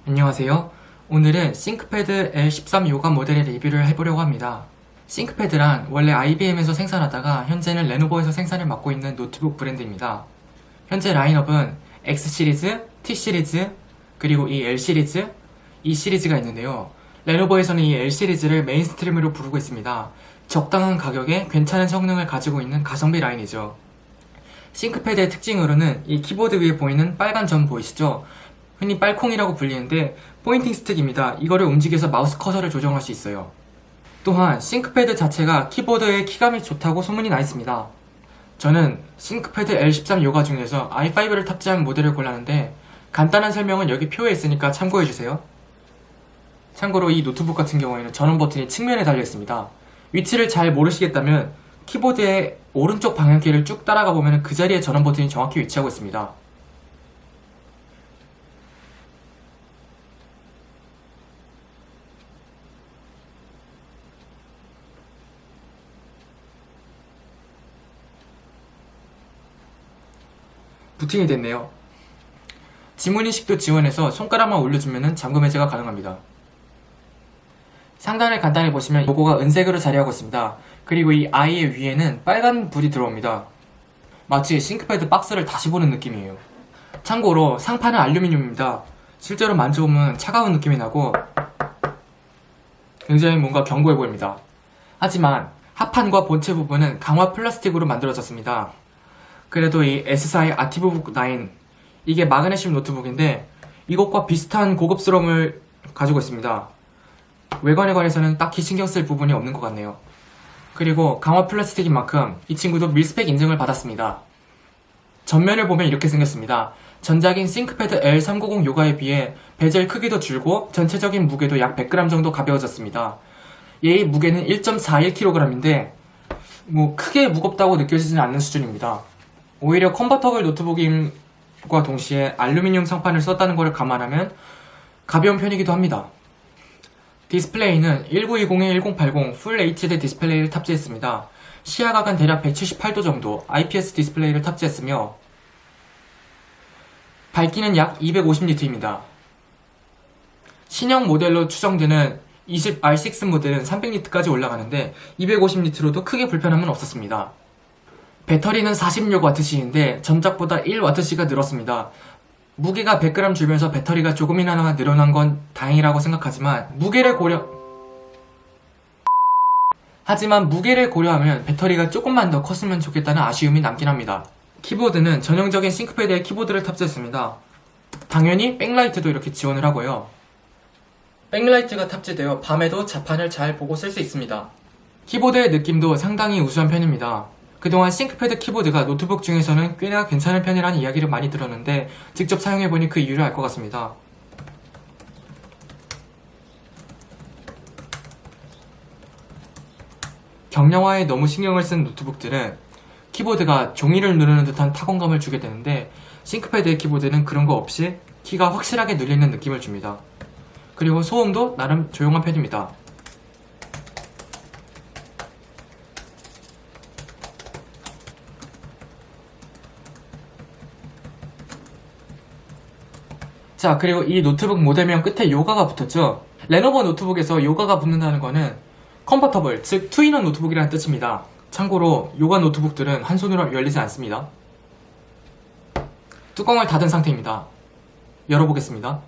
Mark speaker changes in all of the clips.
Speaker 1: 안녕하세요. 오늘은 싱크패드 L13 요가 모델의 리뷰를 해보려고 합니다. 싱크패드란 원래 IBM에서 생산하다가 현재는 레노버에서 생산을 맡고 있는 노트북 브랜드입니다. 현재 라인업은 X 시리즈, T 시리즈, 그리고 이 L 시리즈, E 시리즈가 있는데요. 레노버에서는 이 L 시리즈를 메인스트림으로 부르고 있습니다. 적당한 가격에 괜찮은 성능을 가지고 있는 가성비 라인이죠. 싱크패드의 특징으로는 이 키보드 위에 보이는 빨간 점 보이시죠? 흔히 빨콩이라고 불리는데 포인팅 스틱입니다. 이거를 움직여서 마우스 커서를 조정할 수 있어요. 또한 싱크패드 자체가 키보드의 키감이 좋다고 소문이 나 있습니다. 저는 싱크패드 L13 요가 중에서 i5를 탑재한 모델을 골랐는데 간단한 설명은 여기 표에 있으니까 참고해주세요. 참고로 이 노트북 같은 경우에는 전원 버튼이 측면에 달려 있습니다. 위치를 잘 모르시겠다면 키보드의 오른쪽 방향키를 쭉 따라가 보면 그 자리에 전원 버튼이 정확히 위치하고 있습니다. 부팅이 됐네요. 지문인식도 지원해서 손가락만 올려주면 잠금 해제가 가능합니다. 상단을 간단히 보시면 로고가 은색으로 자리하고 있습니다. 그리고 이 I의 위에는 빨간 불이 들어옵니다. 마치 싱크패드 박스를 다시 보는 느낌이에요. 참고로 상판은 알루미늄입니다. 실제로 만져보면 차가운 느낌이 나고 굉장히 뭔가 견고해 보입니다. 하지만 하판과 본체 부분은 강화 플라스틱으로 만들어졌습니다. 그래도 이 S4의 아티브북 9 이게 마그네슘 노트북인데 이것과 비슷한 고급스러움을 가지고 있습니다. 외관에 관해서는 딱히 신경 쓸 부분이 없는 것 같네요. 그리고 강화 플라스틱인 만큼 이 친구도 밀스펙 인증을 받았습니다. 전면을 보면 이렇게 생겼습니다. 전작인 싱크패드 L390 요가에 비해 베젤 크기도 줄고 전체적인 무게도 약 100g 정도 가벼워졌습니다. 얘의 무게는 1.41kg인데 크게 무겁다고 느껴지지는 않는 수준입니다. 오히려 컨버터블 노트북임과 동시에 알루미늄 상판을 썼다는 것을 감안하면 가벼운 편이기도 합니다. 디스플레이는 1920-1080 풀 HD 디스플레이를 탑재했습니다. 시야각은 대략 178도 정도 IPS 디스플레이를 탑재했으며 밝기는 약 250니트입니다. 신형 모델로 추정되는 20R6 모델은 300니트까지 올라가는데 250니트로도 크게 불편함은 없었습니다. 배터리는 46Wc인데 전작보다 1Wc가 늘었습니다. 무게가 100g 줄면서 배터리가 조금이나마 늘어난 건 다행이라고 생각하지만 무게를 고려하면 배터리가 조금만 더 컸으면 좋겠다는 아쉬움이 남긴 합니다. 키보드는 전형적인 싱크패드의 키보드를 탑재했습니다. 당연히 백라이트도 이렇게 지원을 하고요. 백라이트가 탑재되어 밤에도 자판을 잘 보고 쓸 수 있습니다. 키보드의 느낌도 상당히 우수한 편입니다. 그동안 싱크패드 키보드가 노트북 중에서는 꽤나 괜찮은 편이라는 이야기를 많이 들었는데 직접 사용해보니 그 이유를 알 것 같습니다. 경량화에 너무 신경을 쓴 노트북들은 키보드가 종이를 누르는 듯한 타건감을 주게 되는데 싱크패드의 키보드는 그런 거 없이 키가 확실하게 눌리는 느낌을 줍니다. 그리고 소음도 나름 조용한 편입니다. 자, 그리고 이 노트북 모델명 끝에 요가가 붙었죠. 레노버 노트북에서 요가가 붙는다는 거는 컨버터블, 즉 투인원 노트북이라는 뜻입니다. 참고로 요가 노트북들은 한 손으로 열리지 않습니다. 뚜껑을 닫은 상태입니다. 열어보겠습니다.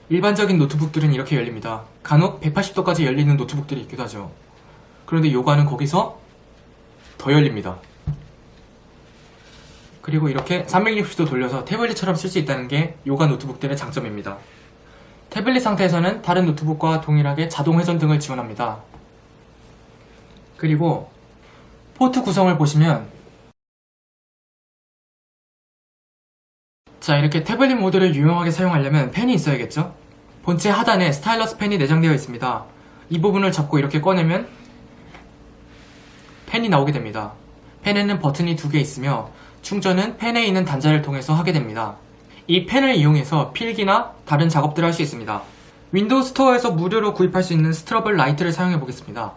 Speaker 1: 일반적인 노트북들은 이렇게 열립니다. 간혹 180도까지 열리는 노트북들이 있기도 하죠. 그런데 요가는 거기서 더 열립니다. 그리고 이렇게 360도 돌려서 태블릿처럼 쓸 수 있다는 게 요가 노트북들의 장점입니다. 태블릿 상태에서는 다른 노트북과 동일하게 자동 회전 등을 지원합니다. 그리고 포트 구성을 보시면 자, 이렇게 태블릿 모드를 유용하게 사용하려면 펜이 있어야겠죠? 본체 하단에 스타일러스 펜이 내장되어 있습니다. 이 부분을 잡고 이렇게 꺼내면 펜이 나오게 됩니다. 펜에는 버튼이 2개 있으며 충전은 펜에 있는 단자를 통해서 하게 됩니다. 이 펜을 이용해서 필기나 다른 작업들을 할 수 있습니다. 윈도우 스토어에서 무료로 구입할 수 있는 스트러블 라이트를 사용해 보겠습니다.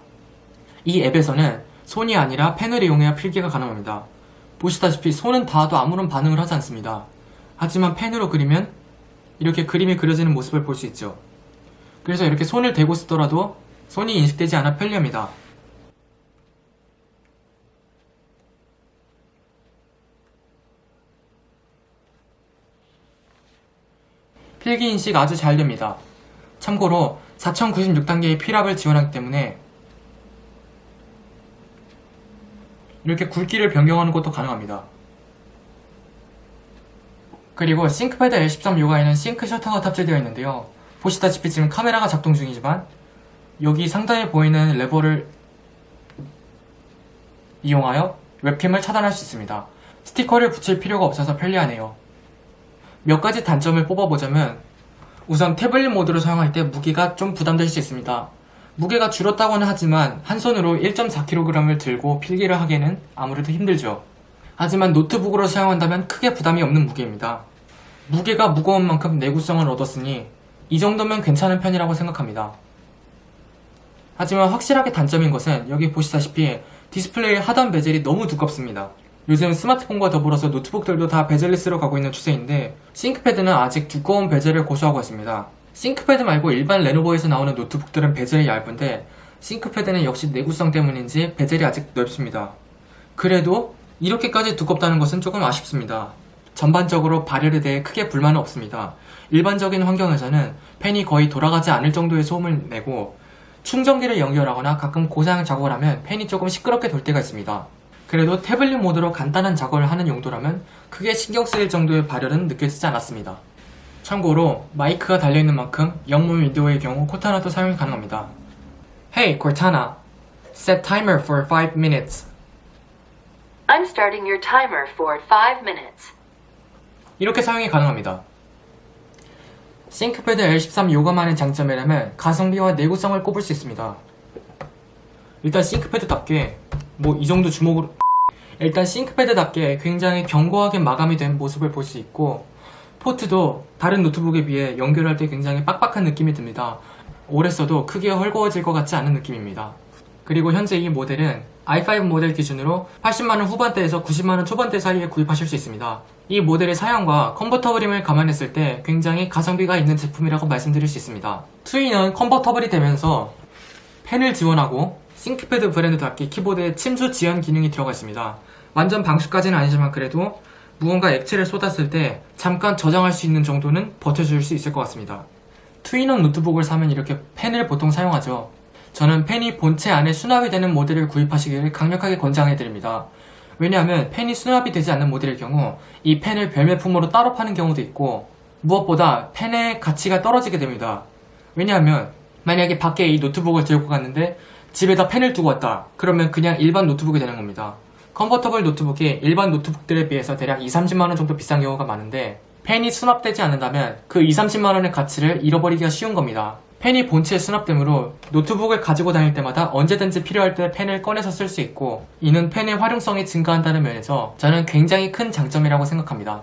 Speaker 1: 이 앱에서는 손이 아니라 펜을 이용해야 필기가 가능합니다. 보시다시피 손은 닿아도 아무런 반응을 하지 않습니다. 하지만 펜으로 그리면 이렇게 그림이 그려지는 모습을 볼 수 있죠. 그래서 이렇게 손을 대고 쓰더라도 손이 인식되지 않아 편리합니다. 필기 인식 아주 잘 됩니다. 참고로 4096단계의 필압을 지원하기 때문에 이렇게 굵기를 변경하는 것도 가능합니다. 그리고 싱크패드 L13 요가에는 싱크 셔터가 탑재되어 있는데요. 보시다시피 지금 카메라가 작동 중이지만 여기 상단에 보이는 레버를 이용하여 웹캠을 차단할 수 있습니다. 스티커를 붙일 필요가 없어서 편리하네요. 몇 가지 단점을 뽑아보자면 우선 태블릿 모드로 사용할 때 무게가 좀 부담될 수 있습니다. 무게가 줄었다고는 하지만 한 손으로 1.4kg을 들고 필기를 하기에는 아무래도 힘들죠. 하지만 노트북으로 사용한다면 크게 부담이 없는 무게입니다. 무게가 무거운 만큼 내구성을 얻었으니 이 정도면 괜찮은 편이라고 생각합니다. 하지만 확실하게 단점인 것은 여기 보시다시피 디스플레이 하단 베젤이 너무 두껍습니다. 요즘 스마트폰과 더불어서 노트북들도 다 베젤리스로 가고 있는 추세인데 싱크패드는 아직 두꺼운 베젤을 고수하고 있습니다. 싱크패드 말고 일반 레노버에서 나오는 노트북들은 베젤이 얇은데 싱크패드는 역시 내구성 때문인지 베젤이 아직 넓습니다. 그래도 이렇게까지 두껍다는 것은 조금 아쉽습니다. 전반적으로 발열에 대해 크게 불만은 없습니다. 일반적인 환경에서는 펜이 거의 돌아가지 않을 정도의 소음을 내고 충전기를 연결하거나 가끔 고사양 작업을 하면 펜이 조금 시끄럽게 돌 때가 있습니다. 그래도 태블릿 모드로 간단한 작업을 하는 용도라면 크게 신경 쓰일 정도의 발열은 느껴지지 않았습니다. 참고로 마이크가 달려있는 만큼 영문 윈도우의 경우 코타나도 사용이 가능합니다. Hey Cortana, set timer for 5 minutes.
Speaker 2: I'm starting your timer for 5 minutes.
Speaker 1: 이렇게 사용이 가능합니다. 싱크패드 L13 요감하는 장점이라면 가성비와 내구성을 꼽을 수 있습니다. 일단 싱크패드답게 이 정도 주먹으로 일단 싱크패드답게 굉장히 견고하게 마감이 된 모습을 볼 수 있고 포트도 다른 노트북에 비해 연결할 때 굉장히 빡빡한 느낌이 듭니다. 오래 써도 크게 헐거워질 것 같지 않은 느낌입니다. 그리고 현재 이 모델은 i5 모델 기준으로 80만원 후반대에서 90만원 초반대 사이에 구입하실 수 있습니다. 이 모델의 사양과 컨버터블임을 감안했을 때 굉장히 가성비가 있는 제품이라고 말씀드릴 수 있습니다. 트윈은 컨버터블이 되면서 펜을 지원하고 싱크패드 브랜드답게 키보드에 침수 지연 기능이 들어가 있습니다. 완전 방수까지는 아니지만 그래도 무언가 액체를 쏟았을 때 잠깐 저장할 수 있는 정도는 버텨줄 수 있을 것 같습니다. 트윈원 노트북을 사면 이렇게 펜을 보통 사용하죠. 저는 펜이 본체 안에 수납이 되는 모델을 구입하시기를 강력하게 권장해드립니다. 왜냐하면 펜이 수납이 되지 않는 모델일 경우 이 펜을 별매품으로 따로 파는 경우도 있고 무엇보다 펜의 가치가 떨어지게 됩니다. 왜냐하면 만약에 밖에 이 노트북을 들고 갔는데 집에다 펜을 두고 왔다. 그러면 그냥 일반 노트북이 되는 겁니다. 컨버터블 노트북이 일반 노트북들에 비해서 대략 20-30만원 정도 비싼 경우가 많은데 펜이 수납되지 않는다면 그 20-30만원의 가치를 잃어버리기가 쉬운 겁니다. 펜이 본체에 수납되므로 노트북을 가지고 다닐 때마다 언제든지 필요할 때 펜을 꺼내서 쓸 수 있고 이는 펜의 활용성이 증가한다는 면에서 저는 굉장히 큰 장점이라고 생각합니다.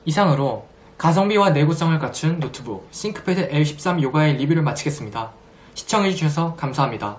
Speaker 1: 이상으로 가성비와 내구성을 갖춘 노트북 싱크패드 L13 요가의 리뷰를 마치겠습니다. 시청해주셔서 감사합니다.